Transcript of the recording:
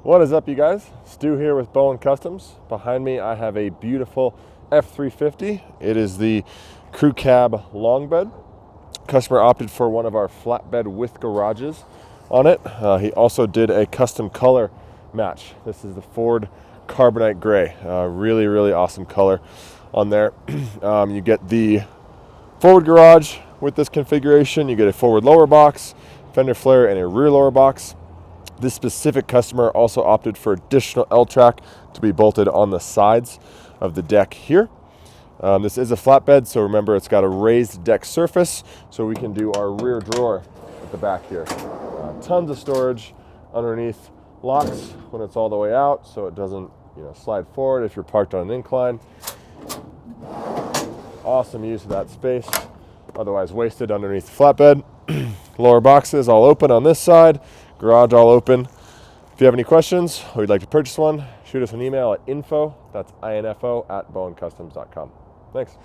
What is up, you guys? Stu here with Bowen Customs. Behind me I have a beautiful F350. It is the crew cab long bed. Customer opted for one of our flatbed with garages on it. He also did a custom color match. This is the Ford Carbonite Gray. Really awesome color on there. You get the forward garage with this configuration. You get a forward lower box, fender flare, and a rear lower box. This specific customer also opted for additional L-track to be bolted on the sides of the deck here. This is a flatbed, so remember it's got a raised deck surface, so we can do our rear drawer at the back here. Tons of storage underneath, locks when it's all the way out, so it doesn't slide forward if you're parked on an incline. Awesome use of that space, otherwise wasted underneath the flatbed. Lower boxes all open on this side, garage all open. If you have any questions or you'd like to purchase one, shoot us an email at info@bowencustoms.com. Thanks.